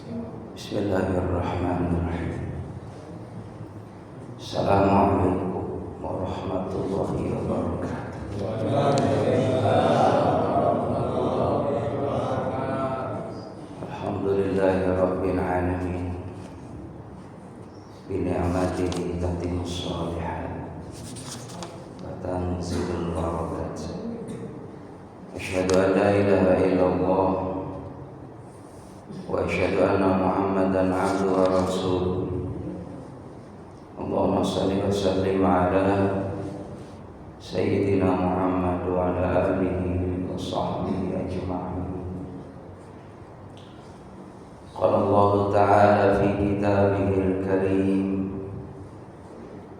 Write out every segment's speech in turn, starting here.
Bismillahirrahmanirrahim. Assalamualaikum warahmatullahi wabarakatuh. Alhamdulillahi rabbil alamin. Bi ni'matihi tatimmus shalihat wa tanzilul barakat. Asyhadu an la ilaha illallah wa asyhadu anna Muhammadan abduhu wa rasuluh. Allahumma shalli wa sallim ala sayyidina Muhammad wa ala alihi wa sahbihi ajma'in. Qala Allah ta'ala fi kitabihil karim.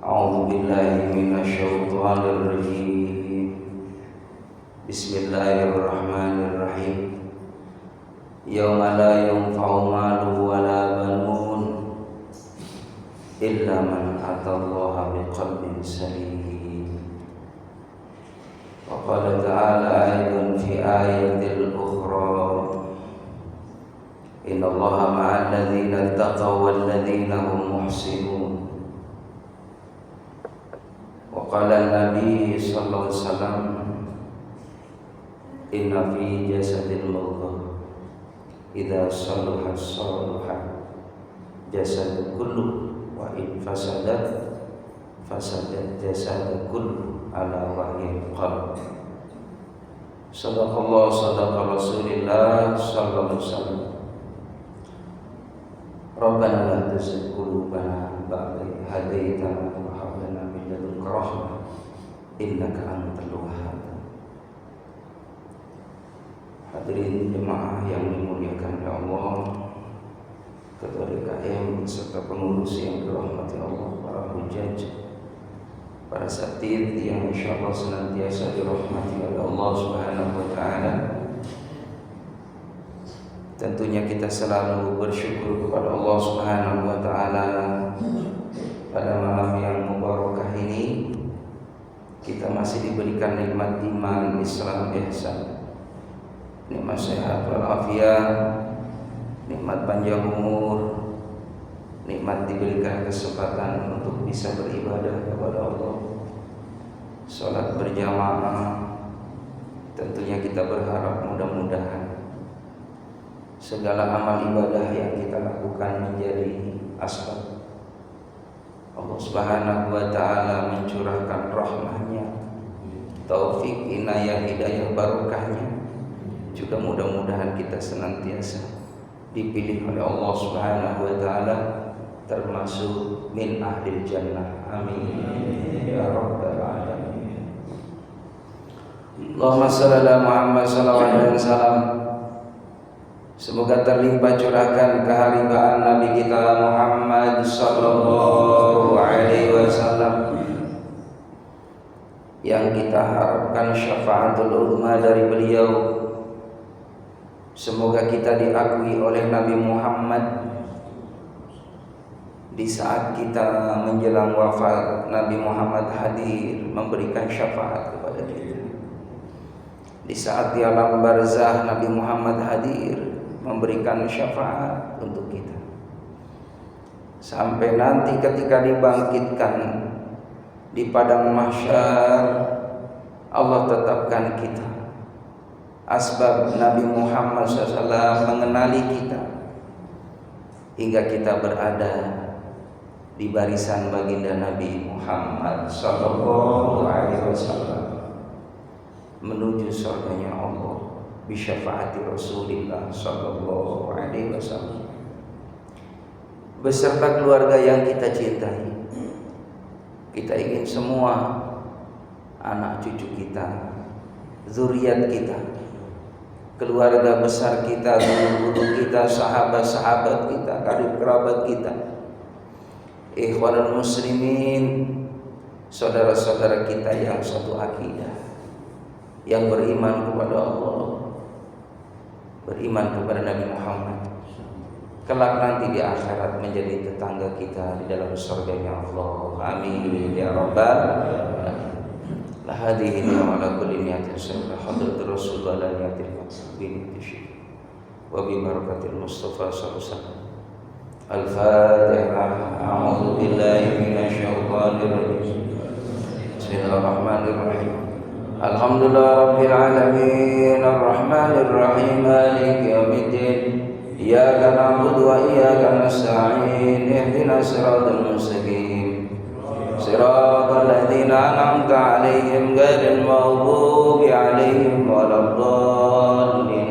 A'udzu billahi minasy syaithanir rajim. Bismillahirrahmanirrahim. Yauma la yanfa'u malun wala banun illa man atallaha biqalbin salim. Wa qala ta'ala aidan fi ayatil ukhra, innallaha ma'al ladzina ittaqaw wal ladzina hum muhsinun. Wa qala an-nabi sallallahu alaihi wasallam, inna fi jasadil mudghah idza salaha salaha jasad kullu wa in fasadat jasad kullu ala wahyil qalb. Sadaqallah sadaqa Rasulillah sallallahu alaihi wasallam. Rabbana la tuzigh qulubana ba'da idh hadaytana wa hab lana min ladunka rahmah innaka antal wahhab. Hadirin jemaah yang dimuliakan oleh Allah, Ketua DKM serta pengurus yang dirahmati Allah, para hujaj, para satid yang insyaallah senantiasa dirahmati oleh Allah Subhanahu wa taala. Tentunya kita selalu bersyukur kepada Allah Subhanahu wa taala pada malam yang mubarakah ini kita masih diberikan nikmat iman, Islam, ihsan, nikmat sehat walafiat, nikmat panjang umur, nikmat diberikan kesempatan untuk bisa beribadah kepada Allah, salat berjamaah. Tentunya kita berharap mudah-mudahan segala amal ibadah yang kita lakukan menjadi asbab Allah Subhanahu wa taala mencurahkan rahmahnya, taufik, inayah, hidayah, barokahnya. Juga mudah-mudahan kita senantiasa dipilih oleh Allah Subhanahu wa taala termasuk min ahlil jannah. Amin ya rabbal alamin. Allahumma shalli ala Muhammad sallallahu alaihi wasallam. Semoga terlimpah curahkan keharibaan Nabi kita Muhammad sallallahu alaihi wasallam yang kita harapkan syafaatul uzma dari beliau. Semoga kita diakui oleh Nabi Muhammad di saat kita menjelang wafat. Nabi Muhammad hadir memberikan syafaat kepada kita. Di saat di alam barzah Nabi Muhammad hadir memberikan syafaat untuk kita. Sampai nanti ketika dibangkitkan di padang mahsyar, Allah tetapkan kita asbab Nabi Muhammad SAW mengenali kita hingga kita berada di barisan baginda Nabi Muhammad sallallahu alaihi wasallam menuju surganya Allah bisyafaati Rasulillah sallallahu alaihi wasallam beserta keluarga yang kita cintai. Kita ingin semua anak cucu kita, zuriat kita, keluarga besar kita, guru-guru kita, sahabat-sahabat kita, karib kerabat kita, ikhwanul muslimin, saudara-saudara kita yang satu akidah, yang beriman kepada Allah, beriman kepada Nabi Muhammad, kelak nanti di akhirat menjadi tetangga kita di dalam surganya Allah. Amin ya rabbal alamin. La hadhihi wa ala kulli niyatin sallallahu hadratur rasul wa la niyatil maqsudin. wa bi barakatil Mustafa sallallahu alaihi wasallam. Al-Fatihah. A'udzu billahi minasyaitonir rajim. Bismillahirrahmanirrahim. Alhamdulillahirabbil alamin arrahmanir rahim maliki yaumiddin. Iyyaka na'budu wa iyyaka nasta'in. Ihdinas siratal mustaqim. Siratal ladzina an'amta 'alaihim ghairil maghdubi 'alaihim waladdallin.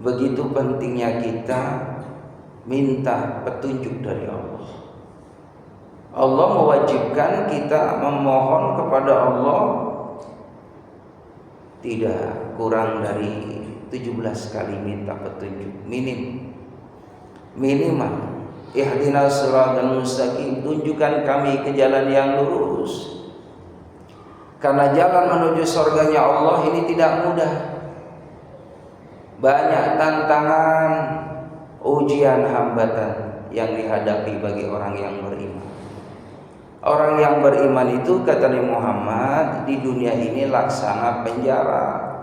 Begitu pentingnya kita minta petunjuk dari Allah. Allah mewajibkan kita memohon kepada Allah tidak kurang dari 17 kali minta petunjuk minimal. Ihdinas siratal mustaqim, tunjukkan kami ke jalan yang lurus. Karena jalan menuju surganya Allah ini tidak mudah. Banyak tantangan, ujian, hambatan yang dihadapi bagi orang yang beriman. Orang yang beriman itu kata Nabi Muhammad di dunia ini laksana penjara.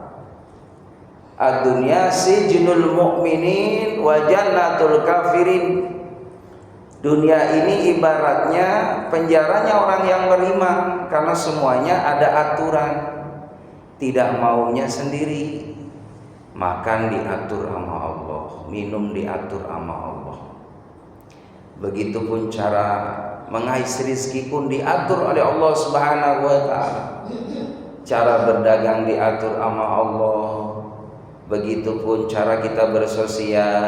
Ad-dunya sijnul mu'minin wa jannatul kafirin. Dunia ini ibaratnya penjaranya orang yang beriman, karena semuanya ada aturan. Tidak maunya sendiri. Makan diatur sama Allah, minum diatur sama Allah. Begitupun cara mengais rezeki pun diatur oleh Allah Subhanahu wa taala. Cara berdagang diatur sama Allah. Begitupun cara kita bersosial,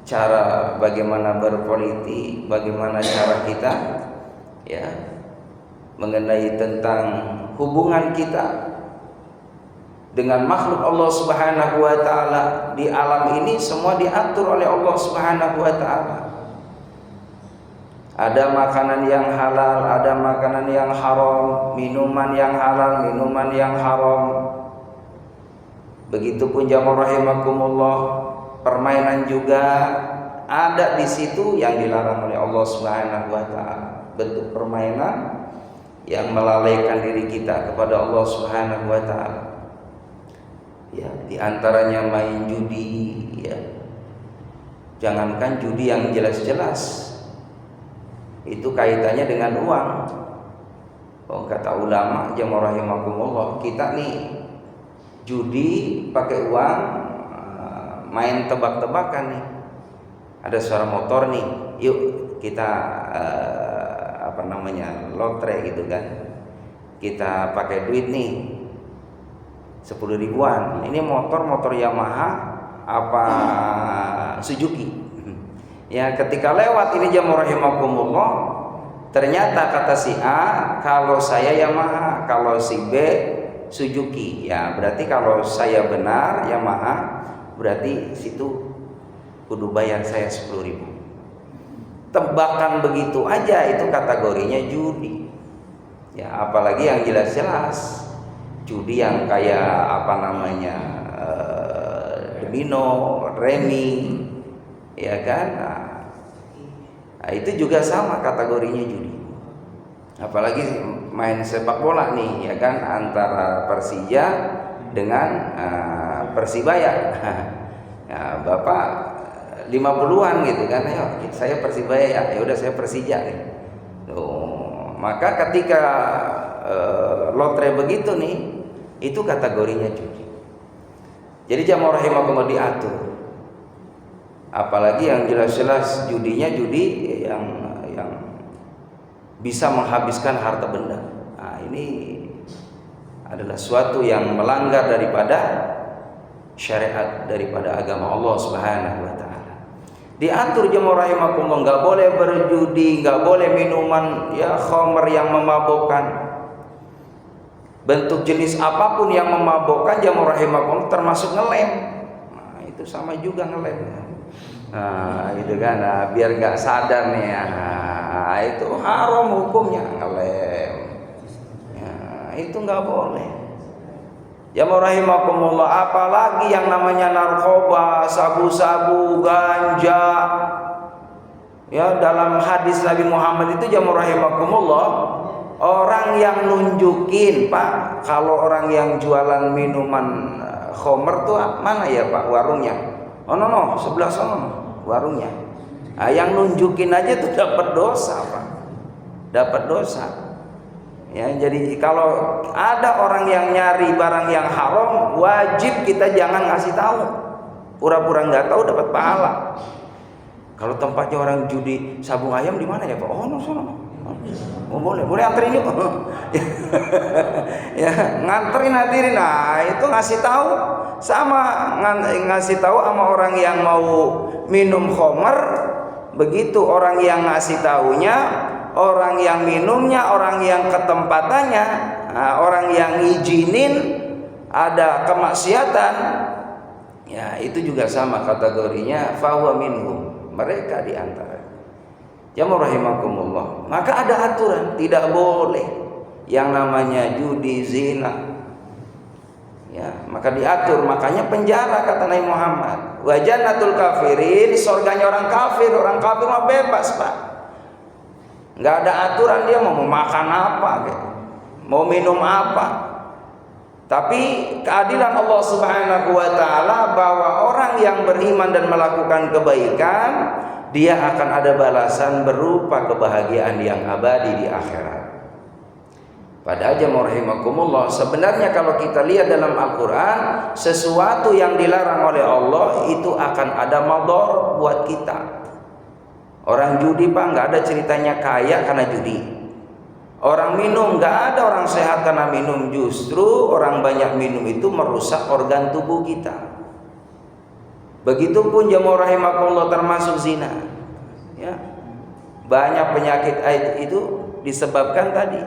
cara bagaimana berpolitik, bagaimana cara kita ya mengenai tentang hubungan kita dengan makhluk Allah Subhanahu wa taala di alam ini, semua diatur oleh Allah Subhanahu wa taala. Ada makanan yang halal, ada makanan yang haram, minuman yang halal, minuman yang haram. Begitupun jamaah rahimakumullah, permainan juga ada di situ yang dilarang oleh Allah Subhanahu wa taala. Bentuk permainan yang melalaikan diri kita kepada Allah Subhanahu wa taala. Ya, di antaranya main judi, ya. Jangankan judi yang jelas-jelas, itu kaitannya dengan uang. Oh, kata ulama jamaah rahimakumullah, kita nih judi pakai uang, main tebak-tebakan nih. Ada suara motor nih, yuk kita lotre gitu kan. Kita pakai duit nih 10 ribuan. Ini motor Yamaha apa Suzuki. Ya, ketika lewat ini jamaah rahimakumullah, ternyata kata si A, kalau saya Yamaha, kalau si B Suzuki. Ya, berarti kalau saya benar Yamaha, berarti situ kudu bayar saya 10 ribu. Tebakan begitu aja itu kategorinya judi. Ya, apalagi yang jelas-jelas judi yang kayak domino, remi, ya kan? Nah, itu juga sama kategorinya judi. Apalagi main sepak bola nih, ya kan, antara Persija dengan Persibaya. Ya, Bapak 50-an gitu kan, ayo saya Persibaya, ya udah saya Persija nih. Maka ketika lotre begitu nih, itu kategorinya judi. Jadi jamaah rahimakumullah diatur. Apalagi yang jelas-jelas judinya judi yang bisa menghabiskan harta benda. Nah, ini adalah suatu yang melanggar daripada syariat, daripada agama Allah Subhanahu wa taala. Diatur jamaah rahimakumullah, enggak boleh berjudi, enggak boleh minuman ya khamr yang memabukkan. Bentuk jenis apapun yang memabukkan jamaah rahimakumullah, termasuk ngelem. Nah, itu sama juga ngelem. Nah, itu kan, biar nggak sadar nih ya. Nah, itu haram hukumnya ngelem. Ya, itu nggak boleh. Jamaah rahimakumullah, apalagi yang namanya narkoba, sabu-sabu, ganja. Ya, dalam hadis Nabi Muhammad itu jamaah rahimakumullah, orang yang nunjukin, Pak, kalau orang yang jualan minuman khomer tuh mana ya Pak warungnya? Oh no, sebelah sana warungnya. Nah, yang nunjukin aja tuh dapat dosa Pak, dapat dosa. Ya, jadi kalau ada orang yang nyari barang yang haram, wajib kita jangan ngasih tahu. Pura-pura nggak tahu dapat pahala. Kalau tempatnya orang judi sabung ayam di mana ya Pak? Oh no sana. Oh boleh anterin yuk. Ya, nganterin hadirin. Nah, itu ngasih tahu sama ngasih tahu sama orang yang mau minum khamr, begitu orang yang ngasih taunya, orang yang minumnya, orang yang ketempatannya, orang yang ngizinin ada kemaksiatan, ya itu juga sama kategorinya fahuwa minhum, mereka di antara. Jamaah rahimakumullah. Maka ada aturan, tidak boleh yang namanya judi, zina. Ya, maka diatur, makanya penjara kata Nabi Muhammad. Wa jannatul kafirin, surganya orang kafir mah bebas, Pak. Enggak ada aturan dia mau makan apa, mau minum apa. Tapi keadilan Allah Subhanahu wa taala bahwa orang yang beriman dan melakukan kebaikan, dia akan ada balasan berupa kebahagiaan yang abadi di akhirat. Pada jamaah rahimakumullah, sebenarnya kalau kita lihat dalam Al-Quran, sesuatu yang dilarang oleh Allah itu akan ada mador buat kita. Orang judi Pak, nggak ada ceritanya kaya karena judi. Orang minum, nggak ada orang sehat karena minum. Justru orang banyak minum itu merusak organ tubuh kita. Begitupun jamaah rahimakumullah termasuk zina. Ya. Banyak penyakit AIDS itu disebabkan tadi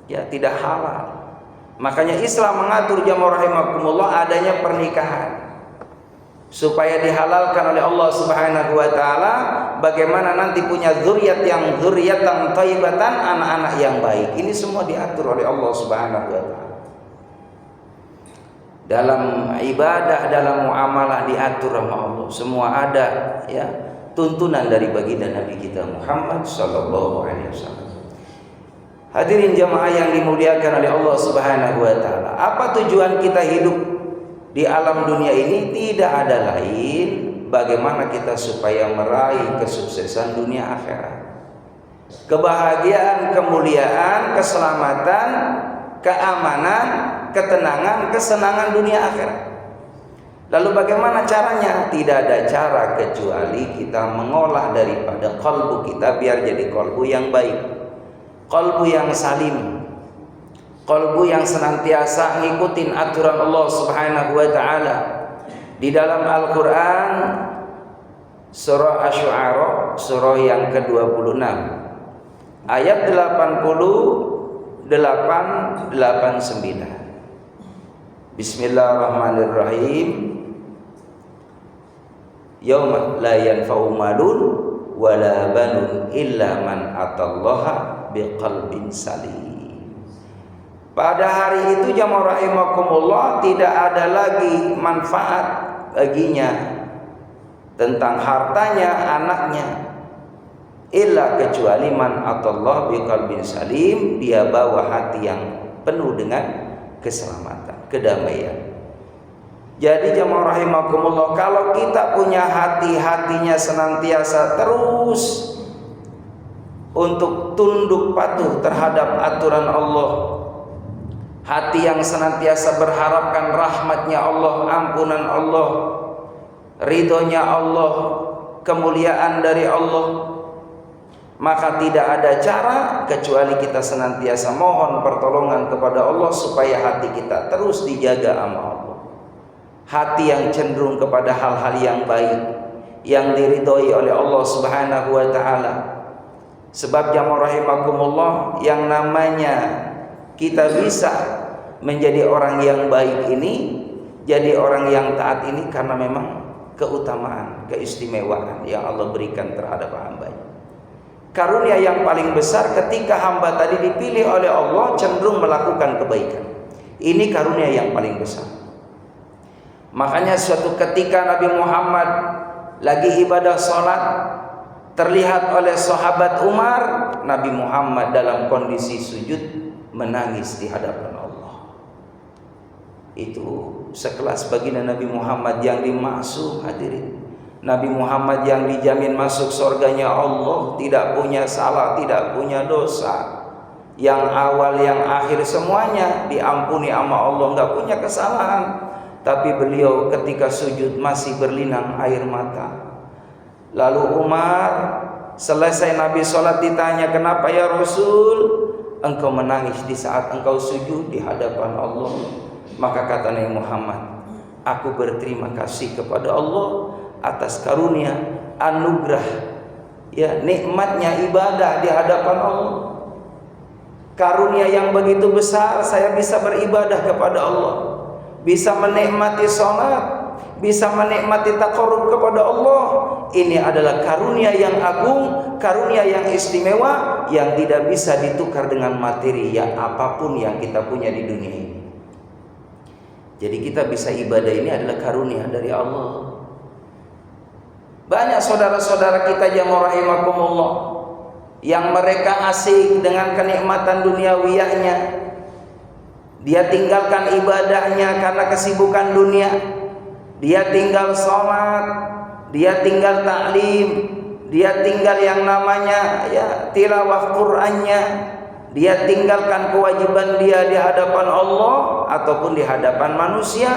ya tidak halal. Makanya Islam mengatur jamaah rahimakumullah adanya pernikahan supaya dihalalkan oleh Allah Subhanahu wa taala, bagaimana nanti punya zuriatan thayyibatan, anak-anak yang baik. Ini semua diatur oleh Allah Subhanahu wa taala. Dalam ibadah, dalam muamalah diatur sama Allah. Semua ada ya tuntunan dari baginda Nabi kita Muhammad sallallahu alaihi wasallam. Hadirin jamaah yang dimuliakan oleh Allah Subhanahu wa taala. Apa tujuan kita hidup di alam dunia ini? Tidak ada lain bagaimana kita supaya meraih kesuksesan dunia akhirat. Kebahagiaan, kemuliaan, keselamatan, keamanan, ketenangan, kesenangan dunia akhirat. Lalu bagaimana caranya? Tidak ada cara kecuali kita mengolah daripada kalbu kita biar jadi kalbu yang baik, kalbu yang salim, kalbu yang senantiasa ngikutin aturan Allah Subhanahu wa taala. Di dalam Al-Qur'an surah Asy-Syu'ara, surah yang ke-26 ayat 88-89. Bismillahirrahmanirrahim. Yauma la yanfa'u malun wala banun illa man atallaha biqalbin salim. Pada hari itu jamaah rahimakumullah tidak ada lagi manfaat baginya tentang hartanya, anaknya, illa kecuali man atallaha biqalbin salim, dia bawa hati yang penuh dengan keselamatan, kedamaian. Jadi jamaah rahimakumullah, kalau kita punya hatinya senantiasa terus untuk tunduk patuh terhadap aturan Allah, hati yang senantiasa berharapkan rahmatnya Allah, ampunan Allah, ridhonya Allah, kemuliaan dari Allah, maka tidak ada cara kecuali kita senantiasa mohon pertolongan kepada Allah supaya hati kita terus dijaga sama Allah. Hati yang cenderung kepada hal-hal yang baik, yang diridhoi oleh Allah Subhanahu wa taala. Sebab jamaah rahimakumullah, yang namanya kita bisa menjadi orang yang baik ini, jadi orang yang taat ini karena memang keutamaan, keistimewaan yang Allah berikan terhadap hamba-Nya. Karunia yang paling besar ketika hamba tadi dipilih oleh Allah cenderung melakukan kebaikan. Ini karunia yang paling besar. Makanya suatu ketika Nabi Muhammad lagi ibadah sholat, terlihat oleh sahabat Umar, Nabi Muhammad dalam kondisi sujud menangis di hadapan Allah. Itu sekelas baginda Nabi Muhammad yang dimaksud, hadirin. Nabi Muhammad yang dijamin masuk surganya Allah, tidak punya salah, tidak punya dosa. Yang awal, yang akhir semuanya diampuni sama Allah, nggak punya kesalahan. Tapi beliau ketika sujud masih berlinang air mata. Lalu Umar, selesai Nabi sholat ditanya, kenapa ya Rasul engkau menangis di saat engkau sujud di hadapan Allah? Maka kata Nabi Muhammad, aku berterima kasih kepada Allah atas karunia, anugerah, ya, nikmatnya ibadah di hadapan Allah. Karunia yang begitu besar, saya bisa beribadah kepada Allah, bisa menikmati sholat, bisa menikmati taqarrub kepada Allah. Ini adalah karunia yang agung, karunia yang istimewa, yang tidak bisa ditukar dengan materi, ya, apapun yang kita punya di dunia ini. Jadi kita bisa ibadah ini adalah karunia dari Allah. Banyak saudara-saudara kita jamaah rahimakumullah yang mereka asik dengan kenikmatan duniawiyahnya. Dia tinggalkan ibadahnya karena kesibukan dunia. Dia tinggal sholat, dia tinggal taklim, dia tinggal yang namanya, ya, tilawah Qur'annya. Dia tinggalkan kewajiban dia di hadapan Allah ataupun di hadapan manusia,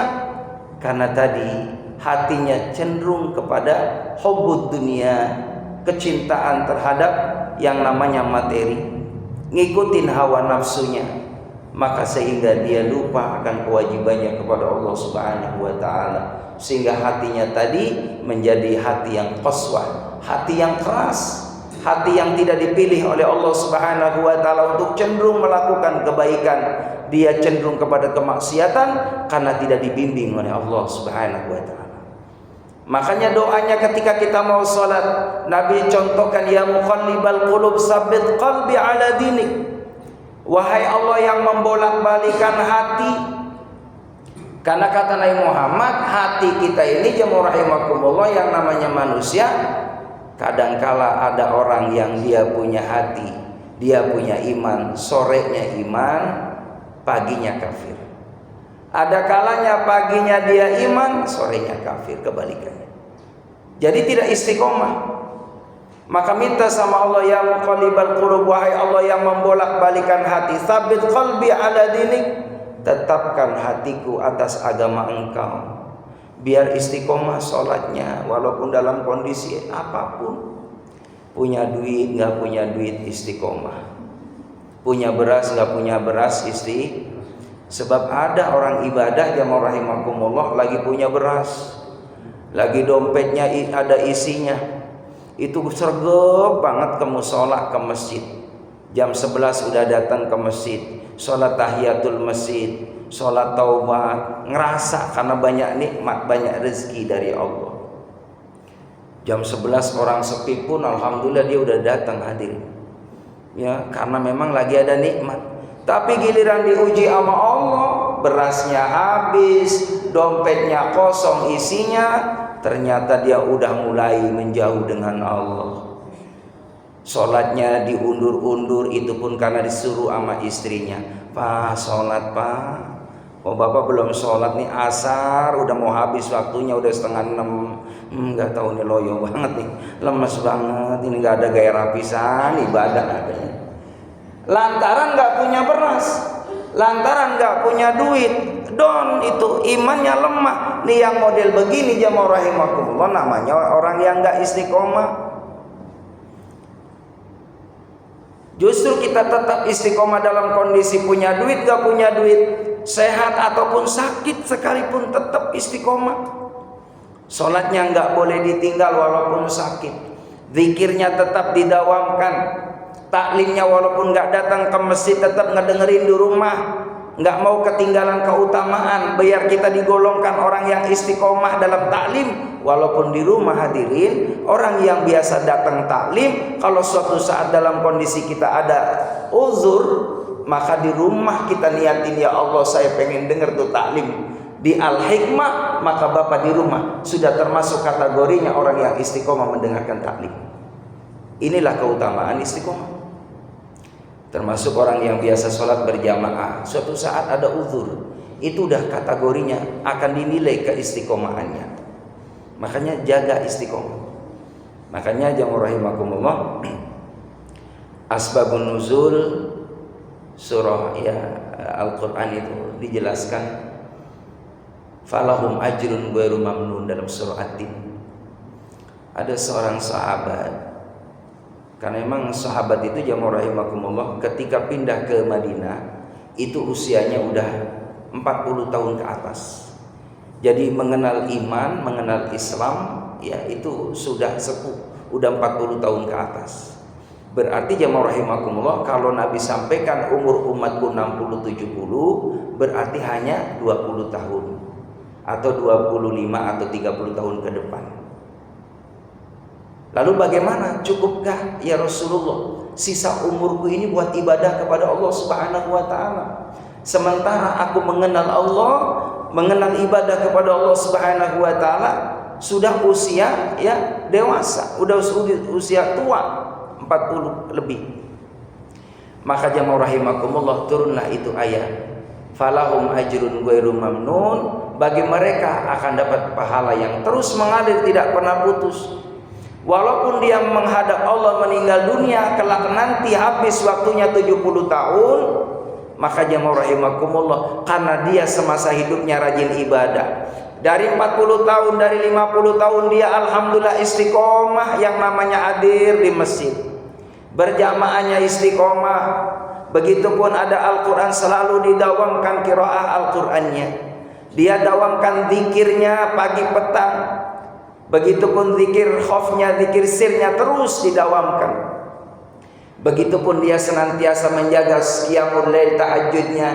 karena tadi hatinya cenderung kepada hubbud dunia, kecintaan terhadap yang namanya materi, ngikutin hawa nafsunya, maka sehingga dia lupa akan kewajibannya kepada Allah Subhanahu wa taala, sehingga hatinya tadi menjadi hati yang qaswah, hati yang keras, hati yang tidak dipilih oleh Allah Subhanahu wa taala untuk cenderung melakukan kebaikan. Dia cenderung kepada kemaksiatan karena tidak dibimbing oleh Allah Subhanahu wa taala. Makanya doanya ketika kita mau sholat, Nabi contohkan, ya muqallibal qulub tsabbit qalbi ala dinik. Wahai Allah yang membolak-balikan hati. Karena kata Nabi Muhammad, hati kita ini jamaah rahimakumullah yang namanya manusia, kadangkala ada orang yang dia punya hati, dia punya iman, sorenya iman, paginya kafir. Ada kalanya paginya dia iman, sorenya kafir, kebalikannya. Jadi tidak istiqomah. Maka minta sama Allah, ya muqallibal qulub, wahai Allah yang membolak-balikan hati, tsabbit qalbi ala dinik, tetapkan hatiku atas agama Engkau. Biar istiqomah sholatnya walaupun dalam kondisi apapun. Punya duit nggak punya duit istiqomah, punya beras nggak punya beras Sebab ada orang ibadah jamaah rahimakumullah lagi punya beras, lagi dompetnya ada isinya, itu sergap banget ke mushola, ke masjid. Jam 11 udah datang ke masjid, sholat tahiyatul masjid, sholat taubat, ngerasa karena banyak nikmat, banyak rezeki dari Allah. Jam 11 orang sepi pun alhamdulillah dia udah datang hadir, ya, karena memang lagi ada nikmat. Tapi giliran diuji sama Allah, berasnya habis, dompetnya kosong isinya, ternyata dia udah mulai menjauh dengan Allah. Sholatnya diundur-undur, itu pun karena disuruh sama istrinya. Pak, sholat pak. Oh bapak belum sholat nih, asar udah mau habis waktunya, udah 5:30. Nggak tahu nih, loyo banget nih, lemes banget ini, nggak ada gairah pisan ibadah katanya. Lantaran nggak punya beras, lantaran nggak punya duit, don itu imannya lemah. Nih yang model begini jamaah rahimakumullah namanya orang yang nggak istiqomah. Justru kita tetap istiqomah dalam kondisi punya duit, nggak punya duit, sehat ataupun sakit sekalipun tetap istiqomah. Sholatnya nggak boleh ditinggal walaupun sakit, zikirnya tetap didawamkan, taklimnya walaupun nggak datang ke masjid tetap ngedengerin di rumah, nggak mau ketinggalan keutamaan. Biar kita digolongkan orang yang istiqomah dalam taklim walaupun di rumah. Hadirin, orang yang biasa datang taklim, kalau suatu saat dalam kondisi kita ada uzur, maka di rumah kita niatin, ya Allah saya pengen denger tuh taklim di Al-Hikmah, maka bapak di rumah sudah termasuk kategorinya orang yang istiqomah mendengarkan taklim. Inilah keutamaan istiqomah. Termasuk orang yang biasa sholat berjamaah, suatu saat ada uzur, itu udah kategorinya akan dinilai keistiqomahannya. Makanya jaga istiqomah. Makanya jamaah rahimakumullah, asbabun nuzul surah Al-Quran itu dijelaskan falahum ajrun ghairu mamnun dalam surah At-Tin. Ada seorang sahabat, karena memang sahabat itu jamaah rahimakumullah ketika pindah ke Madinah itu usianya udah 40 tahun ke atas. Jadi mengenal iman, mengenal Islam ya itu sudah sepuh, udah 40 tahun ke atas. Berarti jamaah rahimakumullah kalau Nabi sampaikan umur umatku 60-70 berarti hanya 20 tahun atau 25 atau 30 tahun ke depan. Lalu bagaimana? Cukupkah ya Rasulullah sisa umurku ini buat ibadah kepada Allah Subhanahu wa taala? Sementara aku mengenal Allah, mengenal ibadah kepada Allah Subhanahu wa taala sudah usia ya dewasa, udah usia tua 40 lebih. Maka jamaah rahimakumullah turunlah itu ayat falahum ajrun ghairu mamnun, bagi mereka akan dapat pahala yang terus mengalir tidak pernah putus. Walaupun dia menghadap Allah meninggal dunia kelak nanti habis waktunya 70 tahun, maka jamaah rahimakumullah karena dia semasa hidupnya rajin ibadah. Dari 40 tahun, dari 50 tahun dia alhamdulillah istiqomah yang namanya hadir di masjid. Berjamaahnya istiqomah. Begitupun ada Al-Quran selalu didawamkan qiraah Al-Qurannya. Dia dawamkan zikirnya pagi petang. Begitupun zikir khaufnya, zikir sirnya terus didawamkan. Begitupun dia senantiasa menjaga qiyamul lail tahajudnya,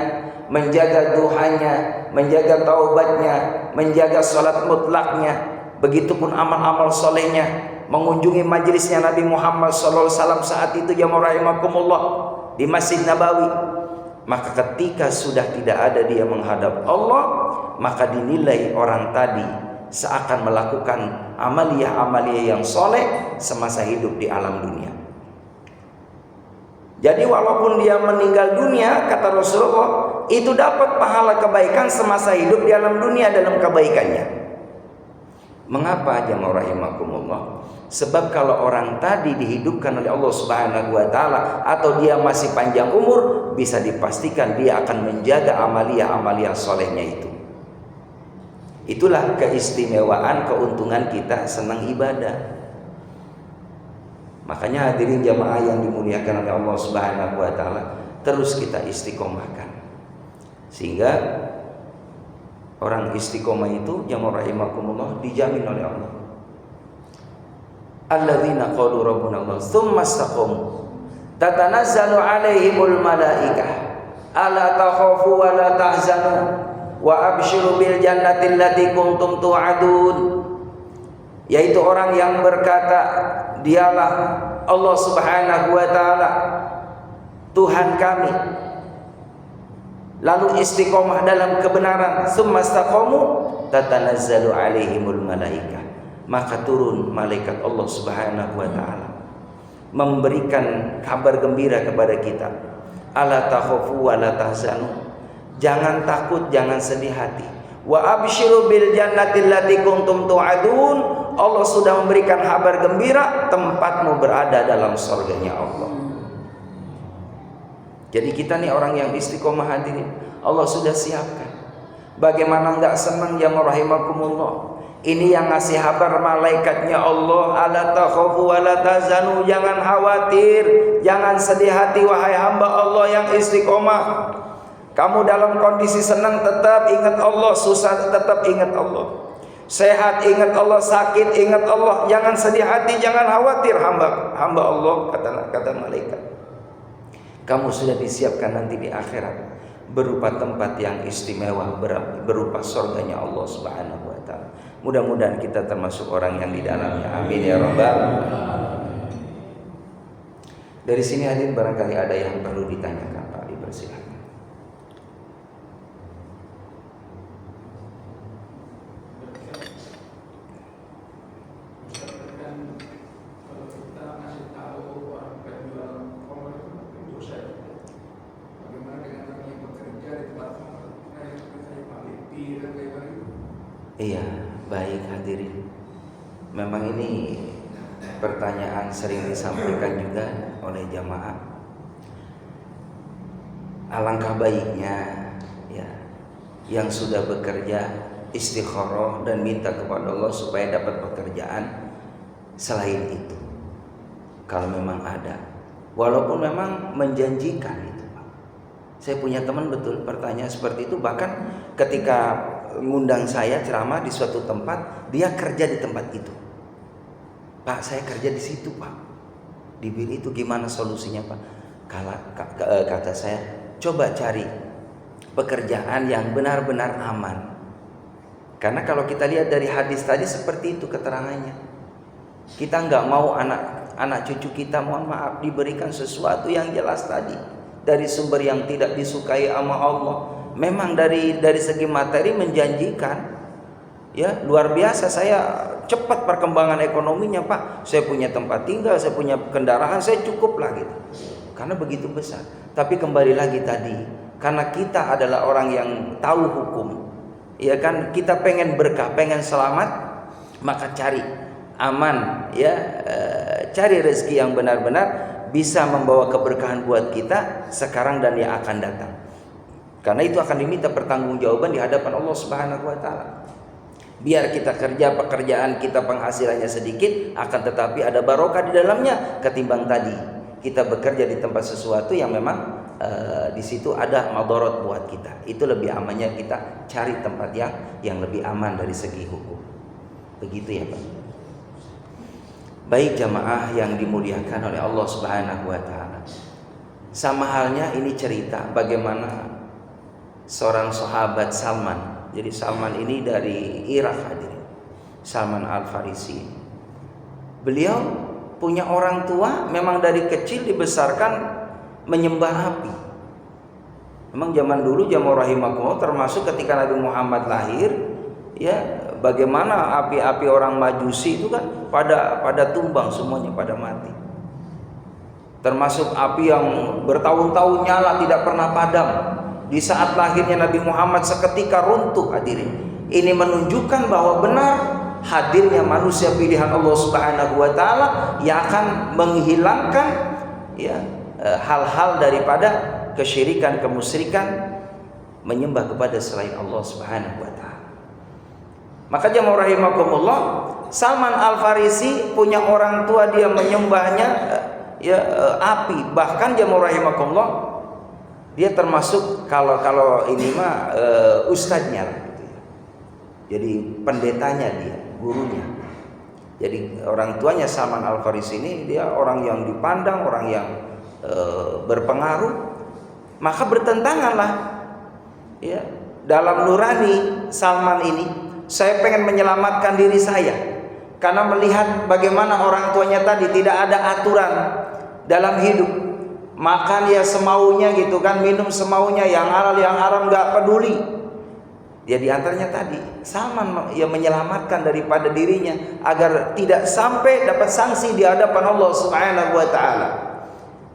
menjaga duhanya, menjaga taubatnya, menjaga salat mutlaknya. Begitupun amal-amal solehnya, mengunjungi majelisnya Nabi Muhammad SAW saat itu jamaah rahimakumullah di Masjid Nabawi. Maka ketika sudah tidak ada dia menghadap Allah, maka dinilai orang tadi seakan melakukan amaliyah-amaliyah yang soleh semasa hidup di alam dunia. Jadi walaupun dia meninggal dunia, kata Rasulullah, itu dapat pahala kebaikan semasa hidup di alam dunia dalam kebaikannya. Mengapa jamaah rahimakumullah? Sebab kalau orang tadi dihidupkan oleh Allah Subhanahu wa taala atau dia masih panjang umur, bisa dipastikan dia akan menjaga amaliyah-amaliyah solehnya itu. Itulah keistimewaan, keuntungan kita senang ibadah. Makanya hadirin jamaah yang dimuliakan oleh Allah Subhanahu wa taala, terus kita istiqomahkan. Sehingga orang istiqomah itu jamaah rahimakumullah dijamin oleh Allah. Alladzina qalu rabbuna Allah tsumma istaqamu tatanazzalu alaihimul malaikah alla takhafu wa la tahzanu wa abshiru bil jannati allati kuntum tu'adun. Yaitu orang yang berkata dialah Allah Subhanahu wa taala Tuhan kami, lalu istiqomah dalam kebenaran, tsumma istaqamu tatanazzalu alaihimul malaikah, maka turun malaikat Allah Subhanahu wa taala memberikan kabar gembira kepada kita, ala takhafu wa la tahzanu, jangan takut, jangan sedih hati, wa abshiru bil jannati allati kuntum tu'adun, Allah sudah memberikan kabar gembira, tempatmu berada dalam surganya Allah. Jadi kita nih orang yang istiqomah hadirin, Allah sudah siapkan. Bagaimana enggak senang jamaah rahimakumullah? Ini yang ngasih kabar malaikatnya Allah, ala takhafu wa la tahzanu, jangan khawatir, jangan sedih hati wahai hamba Allah yang istiqomah. Kamu dalam kondisi senang tetap ingat Allah, susah tetap ingat Allah. Sehat ingat Allah, sakit ingat Allah, jangan sedih hati, jangan khawatir hamba Allah, kata malaikat. Kamu sudah disiapkan nanti di akhirat berupa tempat yang istimewa, berupa surganya Allah Subhanahu wa taala. Mudah-mudahan kita termasuk orang yang di dalamnya. Amin ya rabbal alamin. Dari sini hadirin barangkali ada yang perlu ditanyakan, Pak, dipersilakan. Iya, baik hadirin. Memang ini pertanyaan sering disampaikan juga oleh jamaah. Alangkah baiknya ya, yang sudah bekerja istikharah dan minta kepada Allah supaya dapat pekerjaan selain itu. Kalau memang ada, walaupun memang menjanjikan itu, Pak. Saya punya teman betul pertanyaan seperti itu, bahkan ketika ngundang saya ceramah di suatu tempat, dia kerja di tempat itu. Pak, saya kerja di situ, Pak. Dibilang itu gimana solusinya, Pak? Kata saya, coba cari pekerjaan yang benar-benar aman. Karena kalau kita lihat dari hadis tadi seperti itu keterangannya. Kita nggak mau anak cucu kita, mohon maaf, diberikan sesuatu yang jelas tadi dari sumber yang tidak disukai sama Allah. Memang dari segi materi menjanjikan, ya luar biasa. Saya cepat perkembangan ekonominya, Pak. Saya punya tempat tinggal, saya punya kendaraan, saya cukup lah gitu. Karena begitu besar. Tapi kembali lagi tadi, karena kita adalah orang yang tahu hukum, ya kan, kita pengen berkah, pengen selamat, maka cari aman, ya, cari rezeki yang benar-benar bisa membawa keberkahan buat kita sekarang dan yang akan datang. Karena itu akan diminta pertanggungjawaban di hadapan Allah Subhanahu wa taala. Biar kita kerja pekerjaan kita penghasilannya sedikit, akan tetapi ada barokah di dalamnya ketimbang tadi kita bekerja di tempat sesuatu yang memang di situ ada madarat buat kita. Itu lebih amannya kita cari tempat yang lebih aman dari segi hukum. Begitu ya, Pak. Baik jamaah yang dimuliakan oleh Allah Subhanahu wa taala. Sama halnya ini cerita bagaimana seorang sahabat Salman. Jadi Salman ini dari Irak hadirin. Salman Al-Farisi. Beliau punya orang tua memang dari kecil dibesarkan menyembah api. Memang zaman dulu jamaah rahimakumullah, termasuk ketika Nabi Muhammad lahir, ya bagaimana api-api orang Majusi itu kan pada tumbang semuanya, pada mati. Termasuk api yang bertahun-tahun nyala tidak pernah padam. Di saat lahirnya Nabi Muhammad seketika runtuh hadirin. Ini menunjukkan bahwa benar hadirnya manusia pilihan Allah Subhanahu wa taala yang akan menghilangkan ya hal-hal daripada kesyirikan, kemusyrikan, menyembah kepada selain Allah Subhanahu wa taala. Maka jamaah rahimakumullah, Salman Al-Farisi punya orang tua dia menyembahnya api. Bahkan jamaah rahimakumullah, dia termasuk kalau ini mah ustadznya gitu ya. Jadi pendetanya dia, gurunya. Jadi orang tuanya Salman Al-Farisi ini dia orang yang dipandang, orang yang berpengaruh. Maka bertentanganlah ya dalam nurani Salman ini, saya pengen menyelamatkan diri saya karena melihat bagaimana orang tuanya tadi tidak ada aturan dalam hidup, makan ya semaunya gitu kan, minum semaunya, yang halal yang haram nggak peduli. Ya di antaranya tadi Salman yang menyelamatkan daripada dirinya agar tidak sampai dapat sanksi di hadapan Allah Subhanahu wa taala.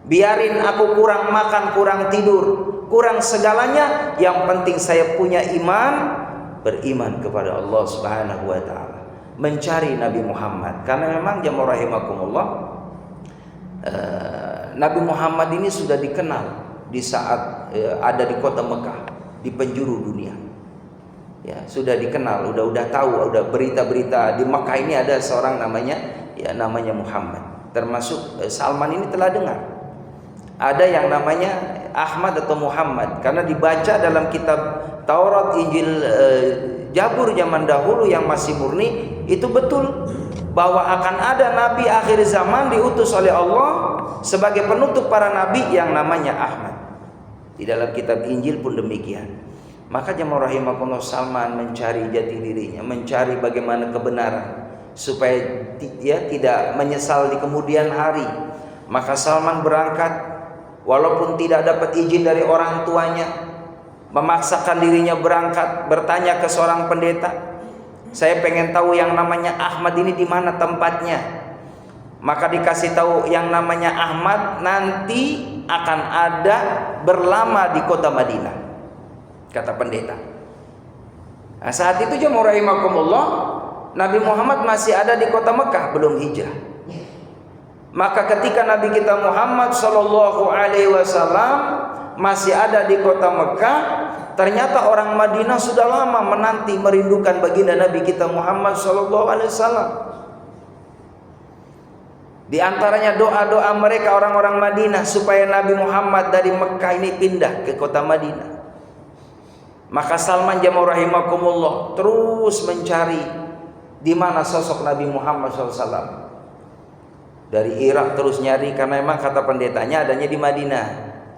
Biarin aku kurang makan, kurang tidur, kurang segalanya, yang penting saya punya iman, beriman kepada Allah Subhanahu wa taala, mencari Nabi Muhammad. Karena memang jamaah rahimakumullah, Nabi Muhammad ini sudah dikenal di saat ada di kota Mekah, di penjuru dunia. Ya, sudah dikenal, udah tahu, udah berita-berita di Mekah ini ada seorang namanya Muhammad. Termasuk Salman ini telah dengar. Ada yang namanya Ahmad atau Muhammad, karena dibaca dalam kitab Taurat, Injil, Zabur zaman dahulu yang masih murni, itu betul bahwa akan ada nabi akhir zaman diutus oleh Allah sebagai penutup para nabi yang namanya Ahmad. Di dalam kitab Injil pun demikian. Maka jemaah rahimakumullah, Salman mencari jati dirinya, mencari bagaimana kebenaran supaya dia tidak menyesal di kemudian hari. Maka Salman berangkat walaupun tidak dapat izin dari orang tuanya, memaksakan dirinya berangkat, bertanya ke seorang pendeta, saya pengen tahu yang namanya Ahmad ini di mana tempatnya. Maka dikasih tahu yang namanya Ahmad nanti akan ada berlama di kota Madinah, kata pendeta. Nah, saat itu jemaah rahimakumullah, Nabi Muhammad masih ada di kota Mekah, belum hijrah. Maka ketika Nabi kita Muhammad sallallahu alaihi wasallam masih ada di kota Mekah, ternyata orang Madinah sudah lama menanti, merindukan baginda Nabi kita Muhammad sallallahu alaihi wasallam. Di antaranya doa-doa mereka orang-orang Madinah supaya Nabi Muhammad dari Mekah ini pindah ke kota Madinah. Maka Salman jamaah rahimakumullah terus mencari di mana sosok Nabi Muhammad SAW. Dari Irak terus nyari, karena memang kata pendetanya adanya di Madinah.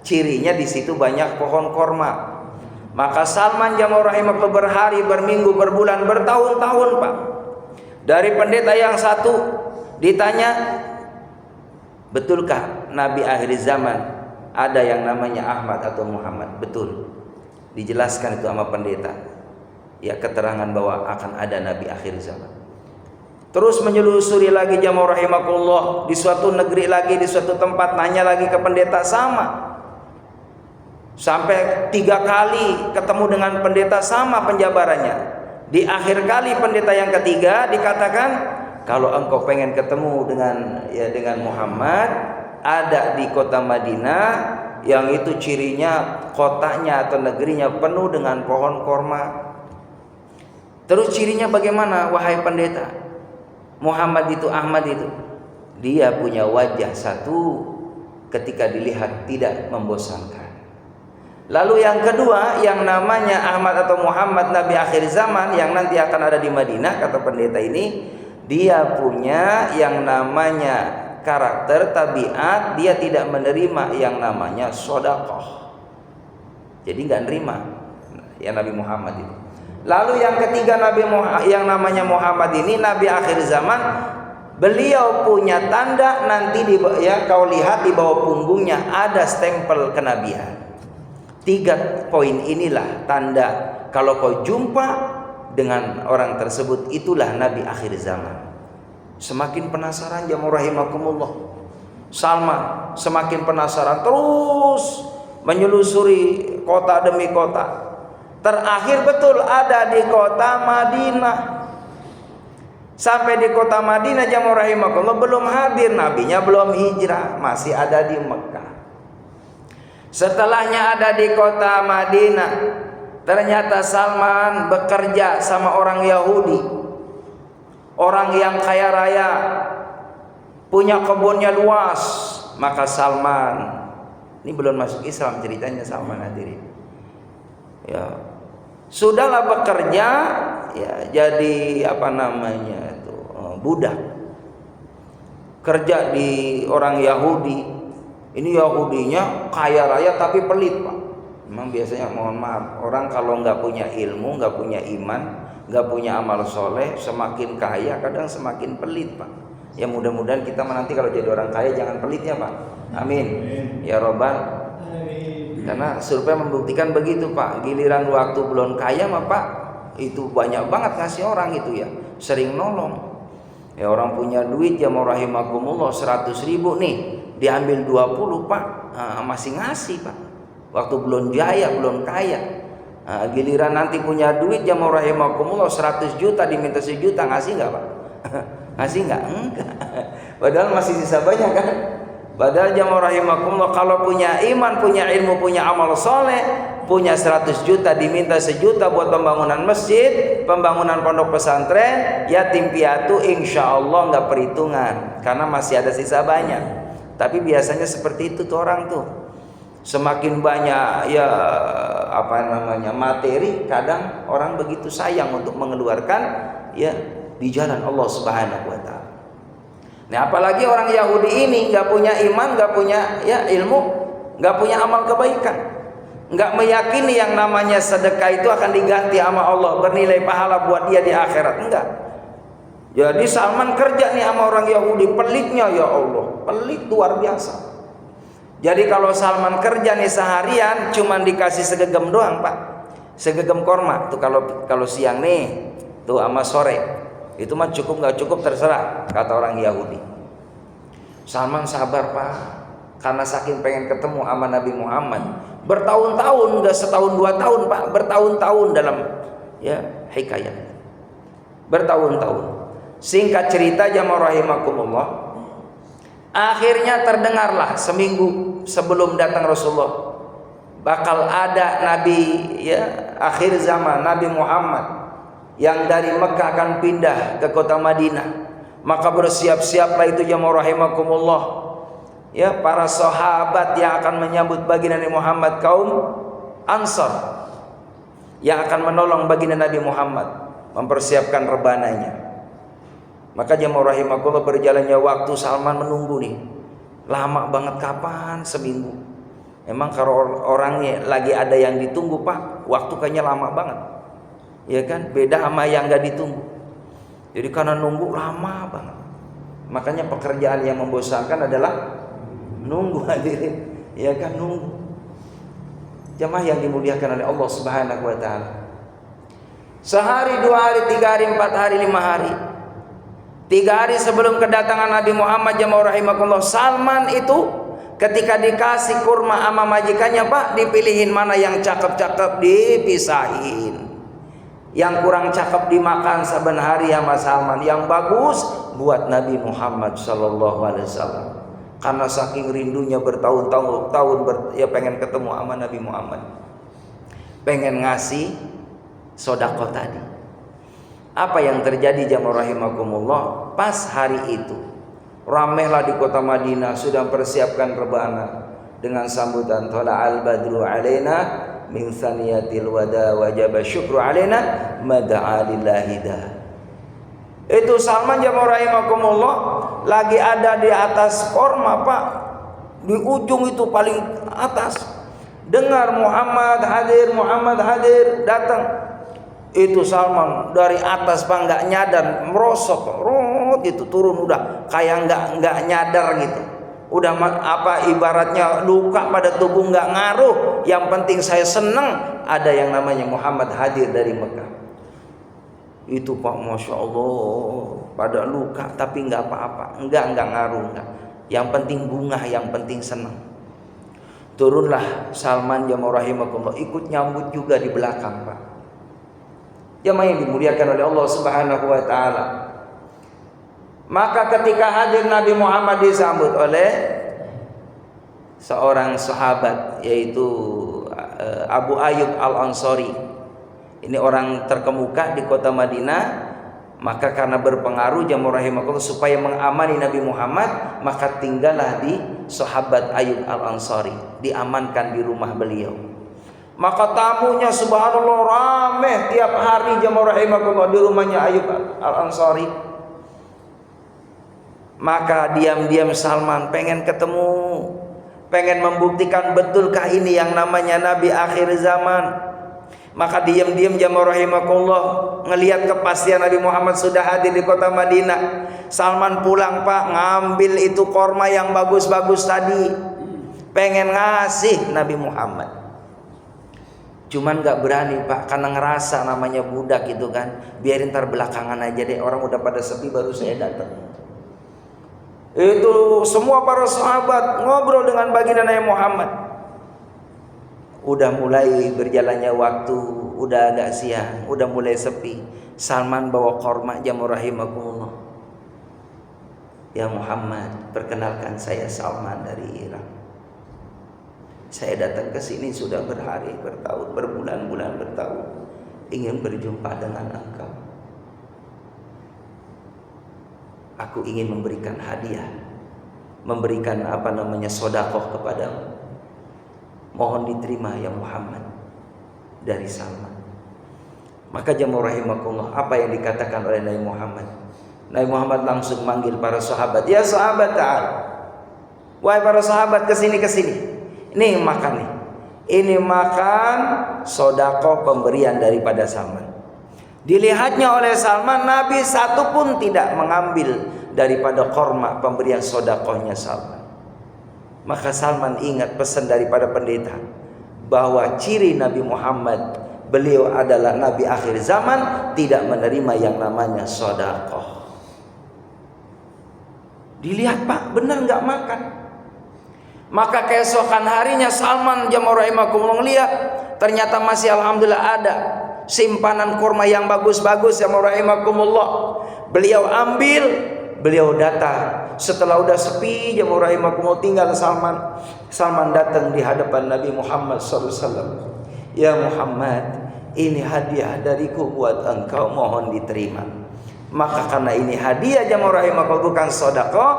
Cirinya di situ banyak pohon korma. Maka Salman jamaah rahimakumullah berhari, berminggu, berbulan, bertahun-tahun Pak. Dari pendeta yang satu ditanya, betulkah Nabi akhir zaman ada yang namanya Ahmad atau Muhammad? Betul. Dijelaskan itu sama pendeta. Ya, keterangan bahwa akan ada Nabi akhir zaman. Terus menyelusuri lagi jamaah rahimakumullah, di suatu negeri lagi, di suatu tempat, nanya lagi ke pendeta sama. Sampai 3 kali ketemu dengan pendeta sama penjabarannya. Di akhir kali pendeta yang ketiga dikatakan, kalau engkau pengen ketemu dengan Muhammad, ada di kota Madinah yang itu cirinya kotanya atau negerinya penuh dengan pohon korma. Terus cirinya bagaimana wahai pendeta? Muhammad itu, Ahmad itu, dia punya wajah satu ketika dilihat tidak membosankan. Lalu yang kedua, yang namanya Ahmad atau Muhammad Nabi akhir zaman yang nanti akan ada di Madinah, kata pendeta ini, dia punya yang namanya karakter tabiat, dia tidak menerima yang namanya sedekah. Jadi nggak nerima ya Nabi Muhammad itu. Lalu yang ketiga yang namanya Muhammad ini Nabi akhir zaman, beliau punya tanda nanti kau lihat di bawah punggungnya ada stempel kenabian. 3 poin inilah tanda kalau kau jumpa dengan orang tersebut, itulah Nabi akhir zaman. Semakin penasaran jamaah rahimakumullah, Salman semakin penasaran, terus menyelusuri kota demi kota. Terakhir betul ada di kota Madinah. Sampai di kota Madinah jamaah rahimakumullah belum hadir, nabinya belum hijrah, masih ada di Mekah. Setelahnya ada di kota Madinah, ternyata Salman bekerja sama orang Yahudi, orang yang kaya raya, punya kebunnya luas. Maka Salman, ini belum masuk Islam ceritanya Salman hadirin, ya sudahlah bekerja, ya jadi budak, kerja di orang Yahudi. Ini Yahudinya kaya raya tapi pelit Pak. Memang biasanya, mohon maaf, orang kalau nggak punya ilmu, nggak punya iman, nggak punya amal soleh, semakin kaya kadang semakin pelit Pak. Ya mudah-mudahan kita nanti kalau jadi orang kaya jangan pelit ya Pak. Amin. Ya Robbal. Karena survei membuktikan begitu Pak. Giliran waktu belum kaya mah Pak, itu banyak banget ngasih orang itu ya, sering nolong. Ya orang punya duit ya mau rahimakumullah 100.000 nih, diambil 20 Pak, masih ngasih Pak. Waktu belum jaya, belum kaya. Giliran nanti punya duit ya mau rahimakumullah 100 juta, diminta 1 juta, ngasih nggak Pak? Ngasih nggak? Enggak. Padahal masih sisa banyak kan. Padahal jamaah rahimakumullah kalau punya iman, punya ilmu, punya amal soleh, punya 100 juta, diminta 1 juta buat pembangunan masjid, pembangunan pondok pesantren, yatim piatu, insya Allah nggak perhitungan karena masih ada sisa banyak. Tapi biasanya seperti itu tuh orang tuh, semakin banyak materi, kadang orang begitu sayang untuk mengeluarkan ya di jalan Allah Subhanahu wa taala. Nah, apalagi orang Yahudi ini nggak punya iman, nggak punya ilmu, nggak punya amal kebaikan, nggak meyakini yang namanya sedekah itu akan diganti sama Allah, bernilai pahala buat dia di akhirat, enggak. Jadi Salman kerja nih sama orang Yahudi, pelitnya ya Allah, pelit luar biasa. Jadi kalau Salman kerja nih seharian cuman dikasih segegem doang Pak, segegem korma tuh kalau siang nih tuh sama sore. Itu mah cukup nggak cukup terserah, kata orang Yahudi. Salman sabar Pak, karena saking pengen ketemu sama Nabi Muhammad. Bertahun-tahun, nggak setahun 2 tahun Pak, bertahun-tahun dalam hikayat. Bertahun-tahun. Singkat cerita jamaah rahimakumullah, akhirnya terdengarlah seminggu sebelum datang Rasulullah bakal ada nabi ya akhir zaman, Nabi Muhammad yang dari Mekah akan pindah ke kota Madinah. Maka bersiap-siaplah itu jamaah rahimakumullah ya para sahabat yang akan menyambut baginda Nabi Muhammad, kaum Ansar yang akan menolong baginda Nabi Muhammad mempersiapkan rebananya. Maka jamaah rahimakumullah, berjalannya waktu, Salman menunggu nih. Lama banget, kapan? Seminggu. Emang kalau orangnya lagi ada yang ditunggu, Pak, waktu kayaknya lama banget. Ya kan? Beda sama yang gak ditunggu. Jadi karena nunggu lama banget. Makanya pekerjaan yang membosankan adalah nunggu, hadirin. Ya kan, nunggu. Jamaah yang dimuliakan oleh Allah Subhanahu wa taala. Sehari, 2 hari, 3 hari, 4 hari, 5 hari. 3 hari sebelum kedatangan Nabi Muhammad jamaah rahimakumullah, Salman itu ketika dikasih kurma sama majikannya, Pak, dipilihin mana yang cakep-cakep dipisahin. Yang kurang cakep dimakan saben hari sama Salman. Yang bagus buat Nabi Muhammad sallallahu alaihi wasallam. Karena saking rindunya bertahun-tahun ya pengen ketemu sama Nabi Muhammad. Pengen ngasih sedekah tadi. Apa yang terjadi jamaah rahimakumullah? Pas hari itu ramailah di kota Madinah, sudah mempersiapkan rebana dengan sambutan tala'al badru alaina min thaniyatil wada wajaba syukru alaina mad'a lillahi da. Itu Salman jamaah rahimakumullah lagi ada di atas korma, Pak, di ujung itu paling atas. Dengar Muhammad hadir datang. Itu Salman dari atas, Pak, nggak nyadar, merosot gitu turun, udah kayak nggak nyadar gitu. Udah ibaratnya luka pada tubuh nggak ngaruh. Yang penting saya seneng ada yang namanya Muhammad hadir dari Mekah. Itu, Pak, masya Allah, pada luka tapi nggak apa-apa, nggak ngaruh, nggak. Yang penting bunga, yang penting seneng. Turunlah Salman jamaah rahimakumullah, ikut nyambut juga di belakang, Pak. Jamaah yang dimuliakan oleh Allah Subhanahu wa taala. Maka ketika hadir Nabi Muhammad disambut oleh seorang sahabat, yaitu Abu Ayyub Al-Ansari. Ini orang terkemuka di kota Madinah. Maka karena berpengaruh jamaah rahimakumullah, supaya mengamani Nabi Muhammad, maka tinggallah di sahabat Ayyub Al-Ansari, diamankan di rumah beliau. Maka tamunya subhanallah ramai tiap hari jamaah rahimakumullah di rumahnya Ayyub Al-Ansari. Maka diam-diam Salman pengen ketemu, pengen membuktikan betulkah ini yang namanya Nabi akhir zaman. Maka diam-diam jamaah rahimakumullah ngelihat kepastian Nabi Muhammad sudah hadir di kota Madinah. Salman pulang, Pak, ngambil itu korma yang bagus-bagus tadi, pengen ngasih Nabi Muhammad. Cuman gak berani, Pak, karena ngerasa namanya budak gitu kan. Biarin ntar belakangan aja deh, orang udah pada sepi baru saya datang. Itu semua para sahabat ngobrol dengan baginda Nabi Muhammad. Udah mulai berjalannya waktu, udah agak siang, udah mulai sepi. Salman bawa korma jamaah rahimakumullah. Ya Muhammad, perkenalkan saya Salman dari Irak. Saya datang ke sini sudah berhari, bertahun, berbulan-bulan, bertahun, ingin berjumpa dengan engkau. Aku ingin memberikan hadiah, memberikan sedekah kepadamu. Mohon diterima ya Muhammad, dari Salman. Maka jamaah rahimakumullah, apa yang dikatakan oleh Nabi Muhammad? Nabi Muhammad langsung manggil para sahabat. Ya sahabat, ta'al. Wahai para sahabat, kesini. Ini makan nih. Ini makan sedekah pemberian daripada Salman. Dilihatnya oleh Salman, Nabi satu pun tidak mengambil daripada korma pemberian sedekahnya Salman. Maka Salman ingat pesan daripada pendeta, bahwa ciri Nabi Muhammad, beliau adalah Nabi akhir zaman, tidak menerima yang namanya sedekah. Dilihat, Pak, benar nggak makan. Maka keesokan harinya Salman jamaah rahimakumullah lihat, ternyata masih alhamdulillah ada simpanan kurma yang bagus-bagus ya rahimakumullah. Beliau ambil, beliau datang. Setelah udah sepi ya rahimakumullah, tinggal Salman datang di hadapan Nabi Muhammad SAW. Ya Muhammad, ini hadiah dariku buat engkau, mohon diterima. Maka karena ini hadiah jamaah rahimakumullah, bukan sedekah,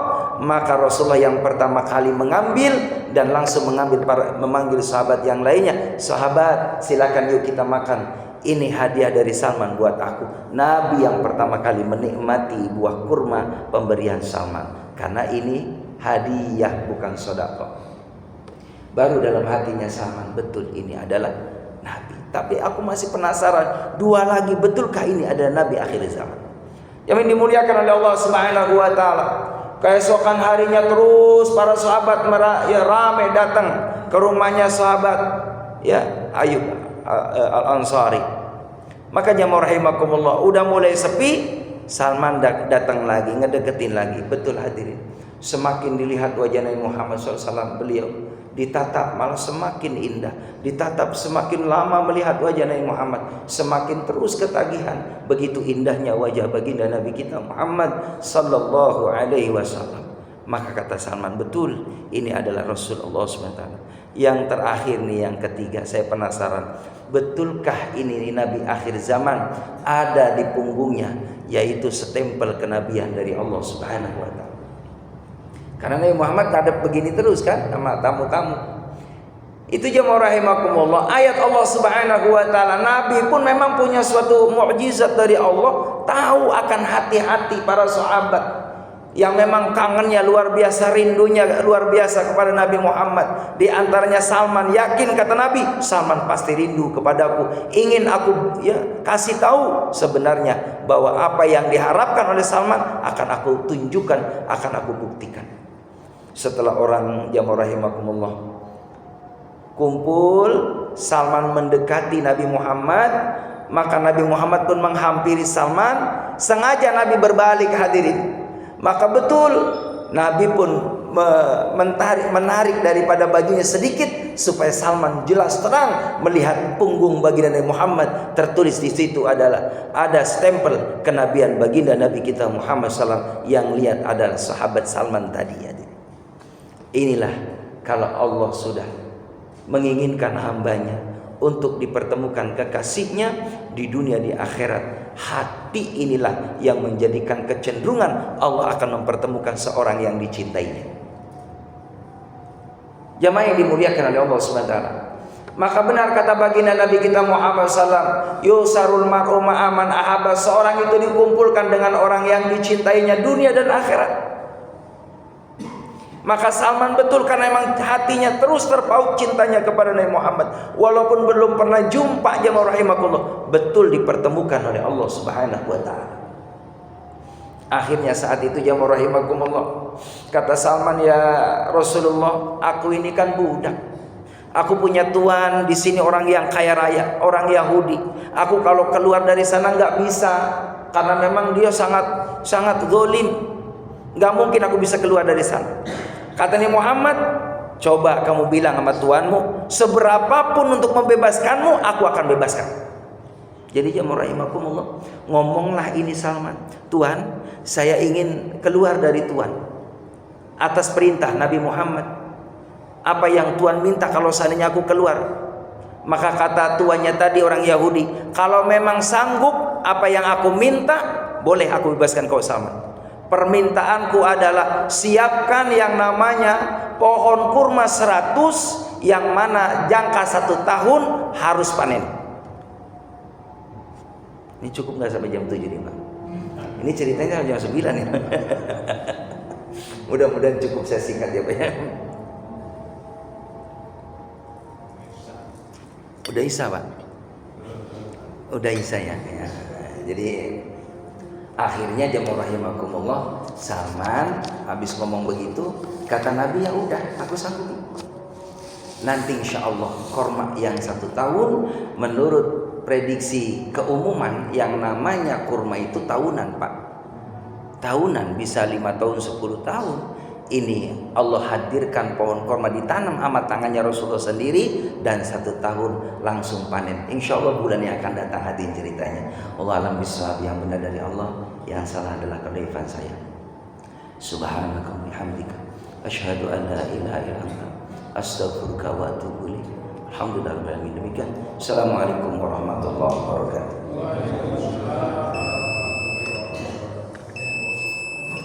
maka Rasulullah yang pertama kali mengambil dan langsung memanggil sahabat yang lainnya. Sahabat, silakan yuk kita makan. Ini hadiah dari Salman buat aku. Nabi yang pertama kali menikmati buah kurma pemberian Salman, karena ini hadiah bukan sedekah. Baru dalam hatinya Salman, betul ini adalah Nabi. Tapi aku masih penasaran, dua lagi, betulkah ini adalah Nabi akhir zaman yang dimuliakan oleh Allah Subhanahu wa taala? Keesokan harinya terus para sahabat ramai datang ke rumahnya sahabat Ayub Al-Ansari. Maka jamaah rahimakumullah, udah mulai sepi, Salman datang lagi, ngedeketin lagi. Betul hadirin, semakin dilihat wajah Nabi Muhammad SAW, beliau ditatap malah semakin indah. Ditatap semakin lama melihat wajah Nabi Muhammad, semakin terus ketagihan. Begitu indahnya wajah baginda Nabi kita Muhammad sallallahu alaihi wasallam. Maka kata Salman, betul ini adalah Rasulullah SWT. Yang terakhir nih, yang ketiga, saya penasaran, betulkah ini Nabi akhir zaman? Ada di punggungnya yaitu stempel kenabian dari Allah Subhanahu wa taala. Karena Nabi Muhammad ngadep begini terus kan sama tamu-tamu. Itu jamaah rahimakumullah, ayat Allah Subhanahu wa taala. Nabi pun memang punya suatu mukjizat dari Allah, tahu akan hati-hati para sahabat yang memang kangennya luar biasa, rindunya luar biasa kepada Nabi Muhammad. Di antaranya Salman, yakin kata Nabi, Salman pasti rindu kepadaku, ingin aku kasih tahu sebenarnya bahwa apa yang diharapkan oleh Salman akan aku tunjukkan, akan aku buktikan. Setelah orang jamaah rahimakumullah kumpul, Salman mendekati Nabi Muhammad, maka Nabi Muhammad pun menghampiri Salman. Sengaja Nabi berbalik hadirin. Maka betul Nabi pun menarik daripada bajunya sedikit supaya Salman jelas terang melihat punggung baginda Nabi Muhammad. Tertulis di situ ada stempel kenabian baginda Nabi kita Muhammad SAW. Yang lihat adalah sahabat Salman tadi. Inilah kalau Allah sudah menginginkan hambanya untuk dipertemukan kekasihnya di dunia di akhirat, hati inilah yang menjadikan kecenderungan Allah akan mempertemukan seorang yang dicintainya. Jamaah yang dimuliakan oleh Allah SWT. Maka benar kata baginda Nabi kita Muhammad SAW, yusarul mar'u ma'aman ahabba, seorang itu dikumpulkan dengan orang yang dicintainya dunia dan akhirat. Maka Salman betul karena memang hatinya terus terpaut cintanya kepada Nabi Muhammad, walaupun belum pernah jumpa jamaah rahimakumullah, betul dipertemukan oleh Allah Subhanahu wa taala. Akhirnya saat itu jamaah rahimakumullah, kata Salman, ya Rasulullah, aku ini kan budak. Aku punya tuan di sini orang yang kaya raya, orang Yahudi. Aku kalau keluar dari sana nggak bisa, karena memang dia sangat zalim. Nggak mungkin aku bisa keluar dari sana. Kata Nabi Muhammad, coba kamu bilang sama tuanmu, seberapapun untuk membebaskanmu, aku akan bebaskan. Jadi jamaah rahimakumullah, ngomonglah ini Salman, Tuan, saya ingin keluar dari Tuan atas perintah Nabi Muhammad. Apa yang Tuan minta kalau seandainya aku keluar? Maka kata tuannya tadi orang Yahudi, kalau memang sanggup apa yang aku minta, boleh aku bebaskan kau Salman. Permintaanku adalah siapkan yang namanya pohon kurma 100 yang mana jangka 1 tahun harus panen. Ini cukup nggak sampai jam 7 nih Pak? Ini ceritanya jam 9 ya. Mudah-mudahan cukup, saya singkat ya Pak ya. Udah Isya Pak? Udah Isya ya. Jadi akhirnya jamaah rahimakumullah, Salman habis ngomong begitu, kata Nabi, ya udah aku sanggup. Nanti insya Allah korma yang 1 tahun, menurut prediksi keumuman yang namanya kurma itu tahunan Pak. Tahunan bisa 5 tahun 10 tahun. ini Allah hadirkan pohon korma ditanam amat tangannya Rasulullah sendiri, dan 1 tahun langsung panen. Insya Allah bulan yang akan datang hadirin ceritanya. Allah alam bisawab, yang benar dari Allah, yang salah adalah kedaifan saya. Subhanaka wa bihamdika asyhadu an la ilaha illa anta astaghfiruka wa atubu ilaik. Alhamdulillah. Demikian. Assalamualaikum warahmatullahi wabarakatuh.